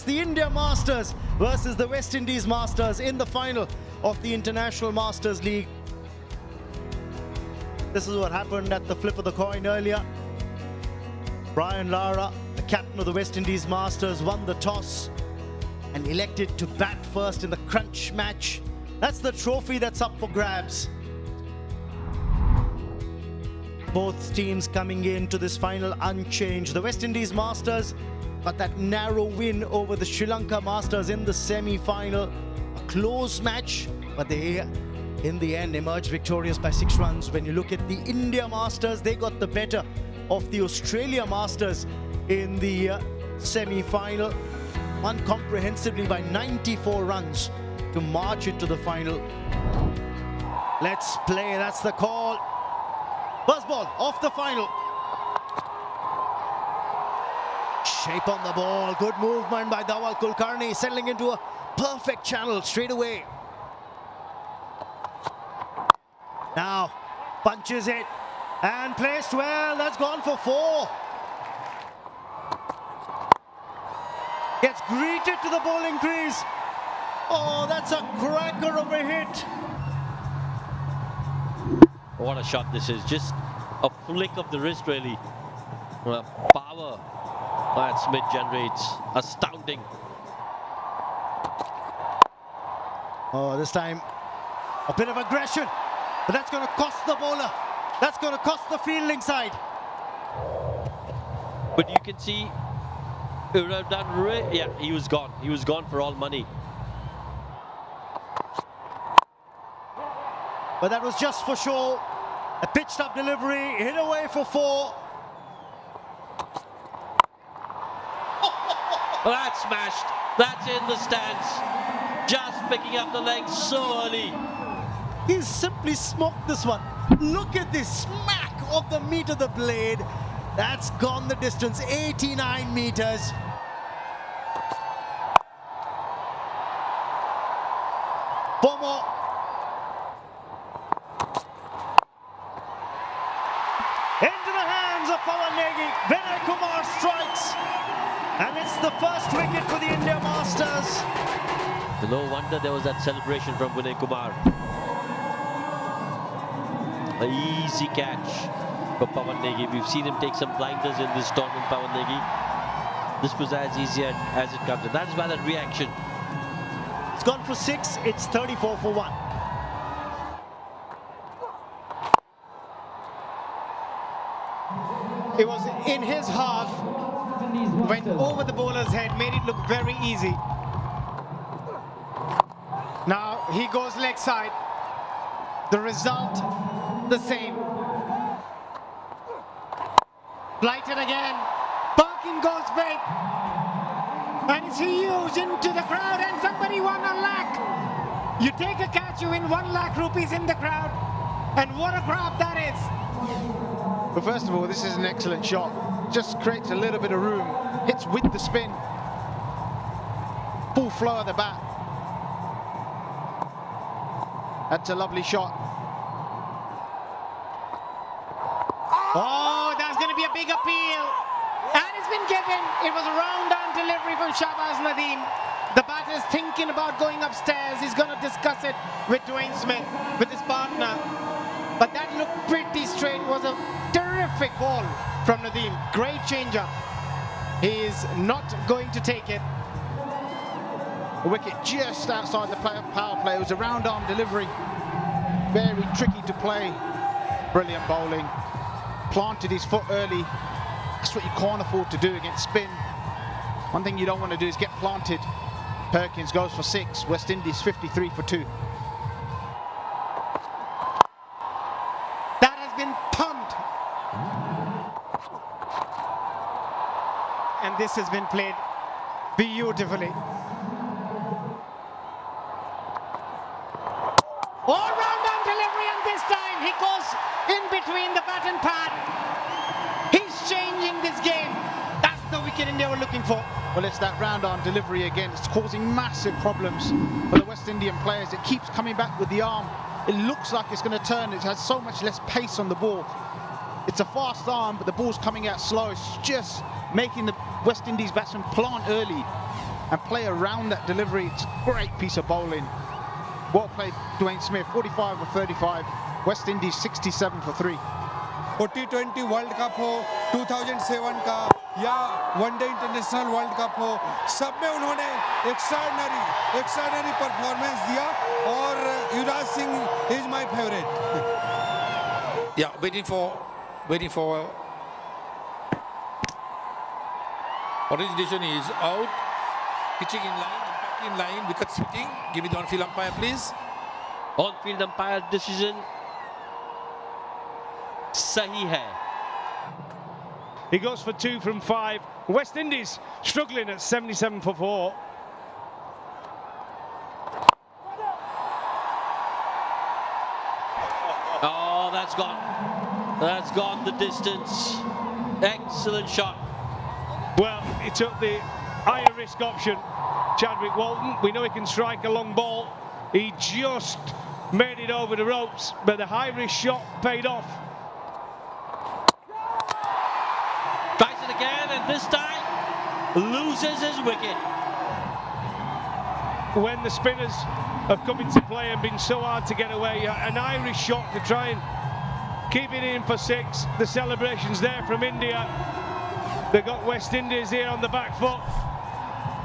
The India Masters versus the West Indies Masters in the final of the International Masters League. This is what happened at the flip of the coin earlier. Brian Lara, the captain of the West Indies Masters, won the toss and elected to bat first in the crunch match. That's the trophy that's up for grabs. Both teams coming into this final unchanged. The West Indies Masters got that narrow win over the Sri Lanka Masters in the semi-final. A close match, but they in the end emerged victorious by 6 runs. When you look at the India Masters, they got the better of the Australia Masters in the semi-final. Won comprehensively by 94 runs to march into the final. Let's play, that's the call. Buzz ball off the final. Shape on the ball, good movement by Dawal Kulkarni, settling into a perfect channel straight away. Now, punches it and placed well, that's gone for 4. Gets greeted to the bowling crease. Oh, that's a cracker of a hit. What a shot this is, just a flick of the wrist really. Power that Smith generates, astounding. Oh, this time a bit of aggression, but that's going to cost the bowler. That's going to cost the fielding side. But you can see, it would have done, yeah, he was gone. He was gone for all money. But that was just for show. A pitched up delivery, hit away for 4. Well, that's smashed. That's in the stands. Just picking up the legs so early. He's simply smoked this one. Look at this smack of the meat of the blade. That's gone the distance, 89 meters. Four more. Into the hands of Pawan Negi. Vinay Kumar strikes. And it's the first wicket for the India Masters. No wonder there was that celebration from Vinay Kumar. An easy catch for Pawan Negi. We've seen him take some blinders in this tournament, Pawan Negi. This was as easy as it comes. And that's why that reaction. It's gone for 6. It's 34 for 1. It was in his half, went over the bowler's head, made it look very easy. Now he goes leg side. The result, the same. Blighted again. Parkin goes big. And it's huge into the crowd, and somebody won 1 lakh. You take a catch, you win 1 lakh rupees in the crowd. And what a crowd that is. But first of all, this is an excellent shot. Just creates a little bit of room. Hits with the spin. Full flow of the bat. That's a lovely shot. Oh, that's going to be a big appeal. And it's been given. It was a round-on delivery from Shahbaz Nadeem. The batter is thinking about going upstairs. He's going to discuss it with Dwayne Smith, with his partner. But that looked pretty straight. It was a terrific ball from Nadeem. Great changer. He is not going to take it. A wicket just outside the power play. It was a round-arm delivery. Very tricky to play. Brilliant bowling. Planted his foot early. That's what you can't afford to do against spin. One thing you don't want to do is get planted. Perkins goes for 6. West Indies 53 for 2. That has been pumped. And this has been played beautifully. All round on delivery, and this time he goes in between the bat and pad. He's changing this game. That's the wicket India were looking for. Well, it's that round-arm delivery again. It's causing massive problems for the West Indian players. It keeps coming back with the arm. It looks like it's going to turn. It has so much less pace on the ball. It's a fast arm, but the ball's coming out slow. It's just making the West Indies batsmen plant early. and play around that delivery. It's a great piece of bowling. Well played, Dwayne Smith. 45 for 35. West Indies 67 for 3. T20 world cup हो, 2007 का या one day international world cup हो, सब में उन्होंने extraordinary performance दिया और Yuvraj Singh is my favourite. Yeah, waiting for origination is out. Pitching in line, impact in line, wickets hitting. Give me the on-field umpire, please. On-field umpire decision sahi hai. He goes for 2 from 5. West Indies struggling at 77 for 4. Oh, that's gone the distance. Excellent shot. Well, he took the higher risk option, Chadwick Walton. We know he can strike a long ball. He just made it over the ropes, but the high risk shot paid off. Tries it again, and this time loses his wicket. When the spinners have come into play and been so hard to get away, an Irish shot to try and keep it in for 6. The celebrations there from India. They've got West Indies here on the back foot.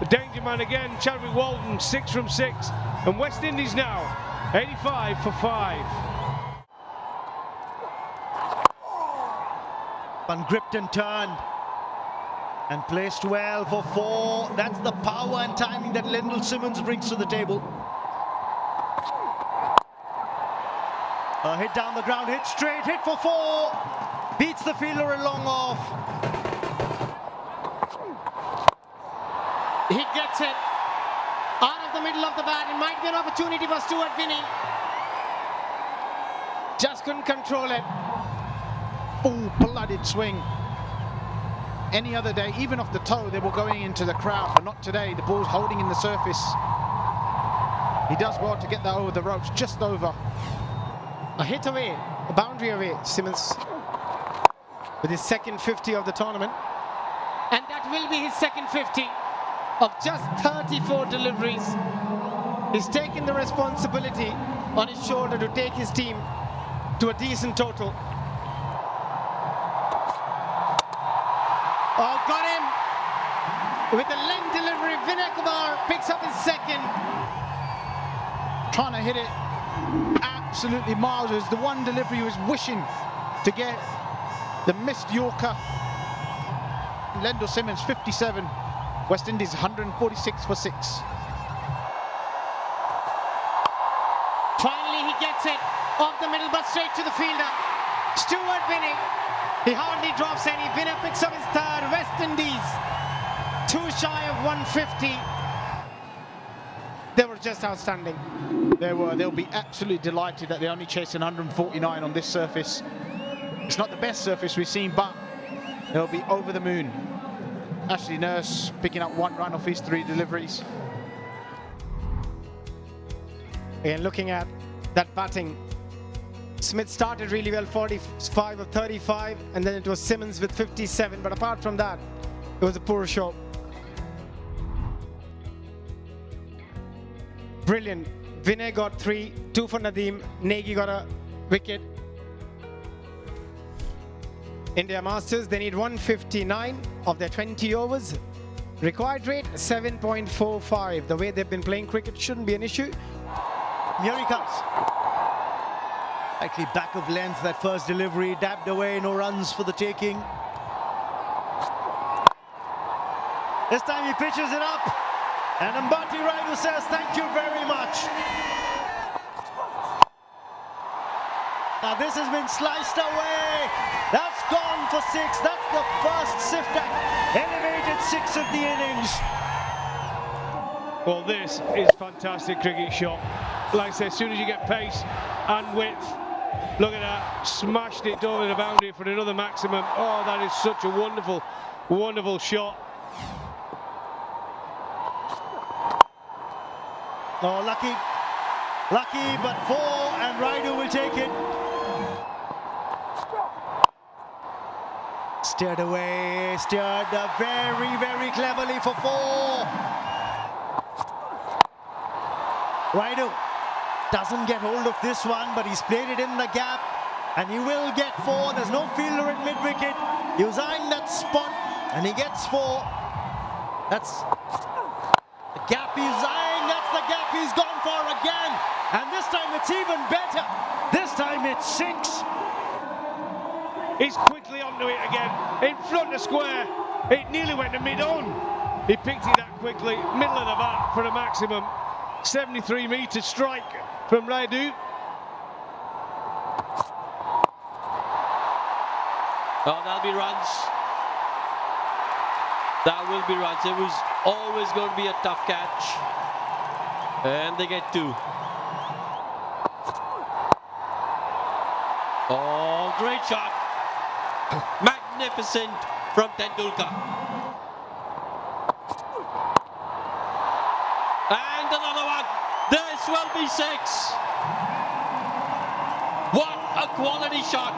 The danger man again, Chadwick Walton, 6 from 6. And West Indies now, 85 for 5. Ungripped and turned. And placed well for 4. That's the power and timing that Lyndall Simmons brings to the table. A hit down the ground, hit straight, hit for 4. Beats the fielder a long off. He gets it out of the middle of the bat. It might be an opportunity for Stuart Binnie. Just couldn't control it. Full-blooded swing. Any other day, even off the toe, they were going into the crowd, but not today. The ball's holding in the surface. He does well to get that over the ropes, just over. A hit away, a boundary away, Simmons, with his second 50 of the tournament. And that will be his second 50 of just 34 deliveries. He's taken the responsibility on his shoulder to take his team to a decent total. Oh, got him! With the leg delivery, Vinay Kumar picks up his second. Trying to hit it absolutely miles. It was the one delivery he was wishing to get. The missed Yorker. Lyndall Simmons, 57. West Indies, 146 for 6. Finally, he gets it off the middle, but straight to the fielder. Stuart Binnie. He hardly drops any. Binnie picks up his third. West Indies, 2 shy of 150. They were just outstanding. They'll be absolutely delighted that they're only chasing 149 on this surface. It's not the best surface we've seen, but they'll be over the moon. Ashley Nurse picking up 1 run off his 3 deliveries. And looking at that batting, Smith started really well, 45 of 35, and then it was Simmons with 57. But apart from that, it was a poor show. Brilliant. Vinay got 3, 2 for Nadeem. Negi got a wicket. India Masters, they need 159 of their 20 overs. Required rate, 7.45. The way they've been playing cricket shouldn't be an issue. Here he comes. Slightly back of length, that first delivery, dabbed away, no runs for the taking. This time he pitches it up. And Ambati Raidu says, thank you very much. Now this has been sliced away. That's gone for 6. That's the first Siftak elevated 6 of the innings. Well, this is fantastic cricket shot. Like I say, as soon as you get pace and width, look at that, smashed it over the boundary for another maximum. Oh, that is such a wonderful, wonderful shot. Oh, lucky, but 4, and Raidu will take it. Steered away, steered very, very cleverly for 4. Raidu doesn't get hold of this one, but he's played it in the gap, and he will get 4. There's no fielder in mid-wicket. He was eyeing that spot, and he gets 4. That's the gap he's eyeing. That's the gap he's gone for again. And this time it's even better. This time it's 6. He's quickly onto it again, in front of square. It nearly went to mid-on. He picked it that quickly, middle of the bat for a maximum. 73-metre strike from Raidu. Oh, that'll be runs. That will be runs. It was always going to be a tough catch. And they get 2. Oh, great shot. Magnificent from Tendulkar. And another one. This will be 6. What a quality shot.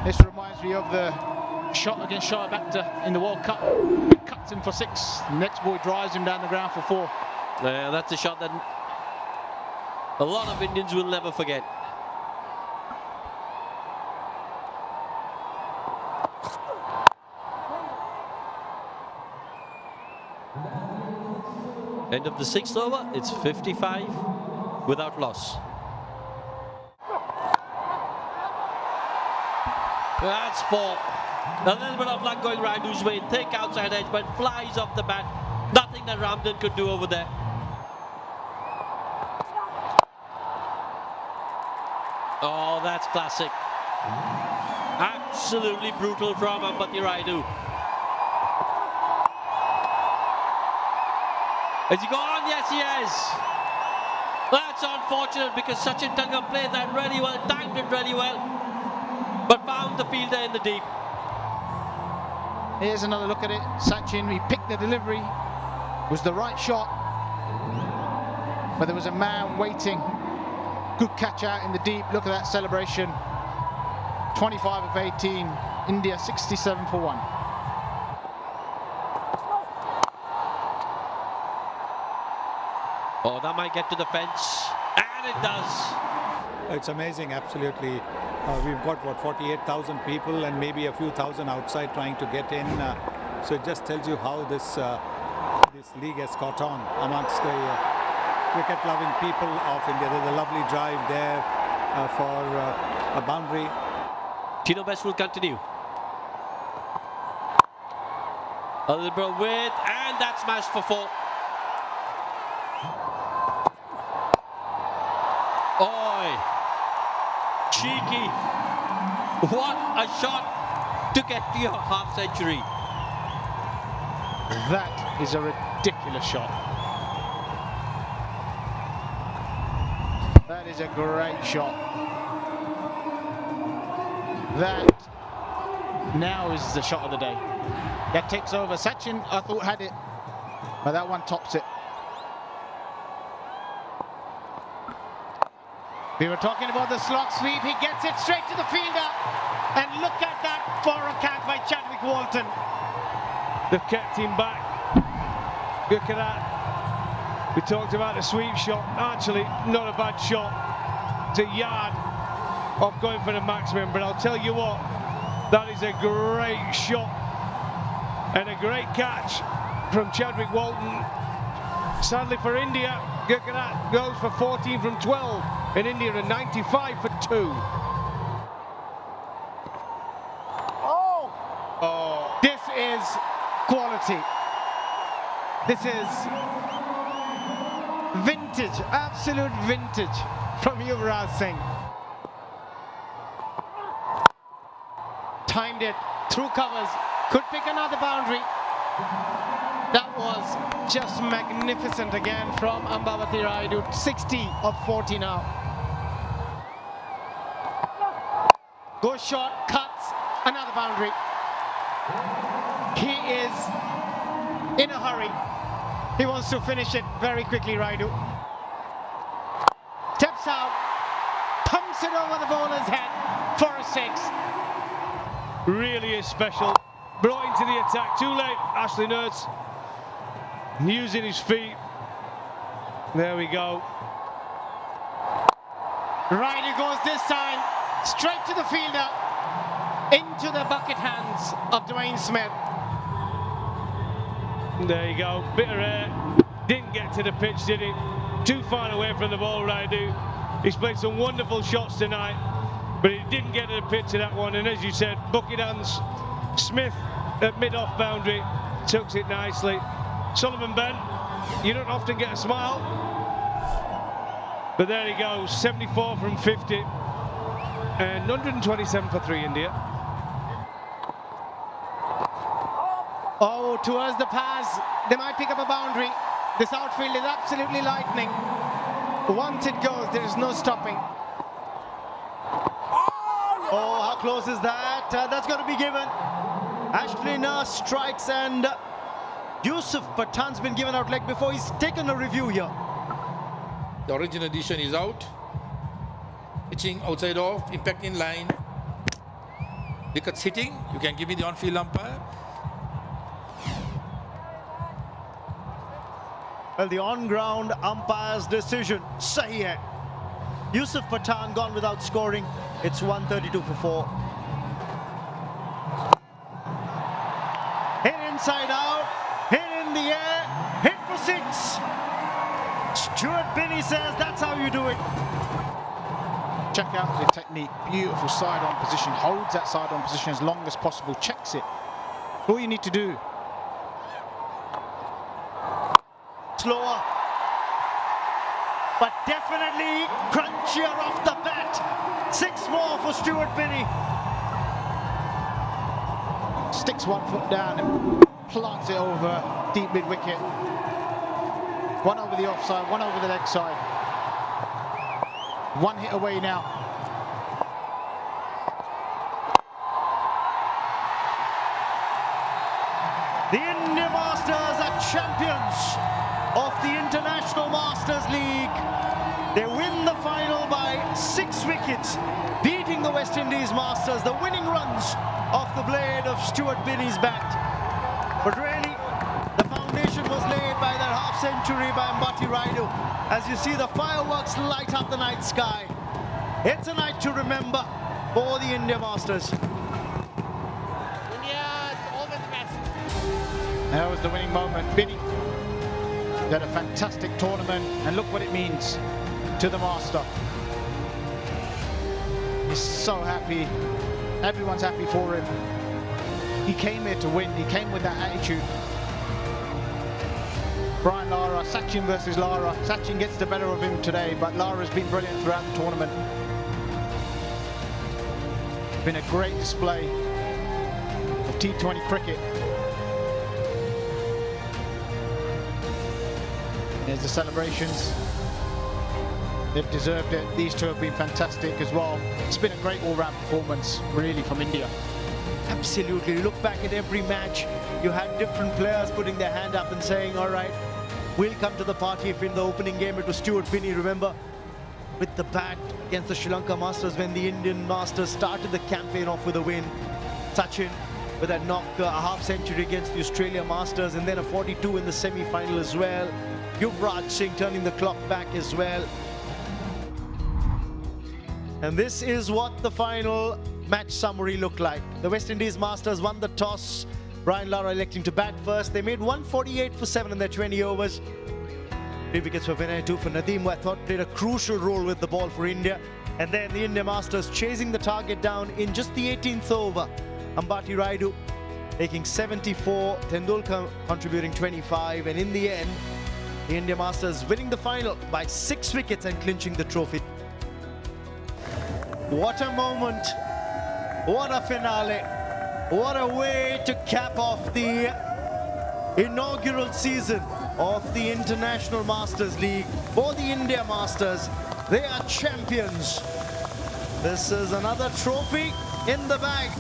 This reminds me of the shot against Shoaib Akhtar in the World Cup. He cuts him for 6. The next boy drives him down the ground for 4. Yeah, that's a shot that a lot of Indians will never forget. End of the 6th over, it's 55 without loss. That's 4. A little bit of luck going Raidu's way. Thick outside edge, but flies off the bat. Nothing that Ramden could do over there. Oh, that's classic. Absolutely brutal from Ambati Raidu. Has he gone? Yes, he has. That's unfortunate because Sachin Tangam played that really well, timed it really well, but found the fielder in the deep. Here's another look at it. Sachin, he picked the delivery. It was the right shot. But there was a man waiting. Good catch out in the deep. Look at that celebration. 25 of 18. India 67 for 1. Oh, that might get to the fence. And it does. It's amazing, absolutely. We've got, what, 48,000 people and maybe a few thousand outside trying to get in. So it just tells you how this league has caught on amongst the cricket-loving people of India. There's a lovely drive there for a boundary. Tino Best will continue. A little bit of width, and that's smashed for 4. Oi! Cheeky! What a shot to get to your half century. That is a ridiculous shot. That is a great shot. That now is the shot of the day. That takes over. Sachin, I thought, had it, but that one tops it. We were talking about the slog sweep. He gets it straight to the fielder. And look at that for a catch by Chadwick Walton. They've kept him back. Look at that. We talked about the sweep shot. Actually, not a bad shot. It's a yard of going for the maximum. But I'll tell you what, that is a great shot. And a great catch from Chadwick Walton. Sadly for India, Gurkarat goes for 14 from 12. And India are 95 for 2. Oh, this is quality. This is vintage, absolute vintage from Yuvraj Singh. Timed it, through covers, could pick another boundary. That was just magnificent again from Ambavati Raidu. 60 of 40 now. Goes short, cuts, another boundary. He is in a hurry. He wants to finish it very quickly, Raidu. Steps out, pumps it over the bowler's head for a 6. Really is special. Brought into the attack too late, Ashley Nurse. using his feet. There we go. Right he goes this time, straight to the fielder, into the bucket hands of Dwayne Smith. There you go, bit of air. Didn't get to the pitch, did he? Too far away from the ball, Raidu. He's played some wonderful shots tonight, but he didn't get to the pitch of that one. And as you said, bucket hands. Smith at mid-off boundary, tucks it nicely. Sullivan Ben, you don't often get a smile, but there he goes, 74 from 50 and 127 for 3 India. Oh, towards the pass, they might pick up a boundary. This outfield is absolutely lightning. Once it goes, there is no stopping. Oh, how close is that? That's going to be given. Ashley Nurse strikes and Yusuf Pathan's been given out leg before. He's taken a review here. The original edition is out. Pitching outside off, impact in line. Wickets hitting. You can give me the on-field umpire. Well, the on-ground umpire's decision, sahi hai. Yusuf Pathan gone without scoring. It's 132 for 4. Hit inside out, hit in the air, hit for 6. Stuart Binney says that's how you do it. Check out the technique, beautiful side-on position, holds that side-on position as long as possible, checks it. All you need to do. Slower, but definitely crunchier off the bat. 6 more for Stuart Binney. Sticks 1 foot down and plants it over deep mid-wicket. 1 over the offside, 1 over the leg side. 1 hit away now. The India Masters are champions of the International Masters League. They win the final by 6 wickets, beating the West Indies Masters. The winning runs off the blade of Stuart Binney's bat. But really, the foundation was laid by that half-century by Ambati Raidu. As you see the fireworks light up the night sky. It's a night to remember for the India Masters. India's always the best. That was the winning moment. Binney had a fantastic tournament, and look what it means to the Master. He's so happy. Everyone's happy for him. He came here to win. He came with that attitude. Brian Lara, Sachin versus Lara. Sachin gets the better of him today, but Lara's been brilliant throughout the tournament. Been a great display of T20 cricket. There's the celebrations. They've deserved it. These two have been fantastic as well. It's been a great all-round performance, really, from India. Absolutely. You look back at every match, you had different players putting their hand up and saying, all right, we'll come to the party. If in the opening game it was Stuart Binney, remember, with the bat against the Sri Lanka Masters when the Indian Masters started the campaign off with a win. Sachin with that knock, a half-century against the Australia Masters, and then a 42 in the semi-final as well. Yuvraj Singh turning the clock back as well. And this is what the final match summary looked like. The West Indies Masters won the toss. Brian Lara electing to bat first. They made 148 for 7 in their 20 overs. 3 wickets for Vinay, 2 for Nadeem, who I thought played a crucial role with the ball for India. And then the India Masters chasing the target down in just the 18th over. Ambati Raidu taking 74, Tendulkar contributing 25, and in the end, the India Masters winning the final by 6 wickets and clinching the trophy. What a moment, what a finale, what a way to cap off the inaugural season of the International Masters League for the India Masters. They are champions. This is another trophy in the bag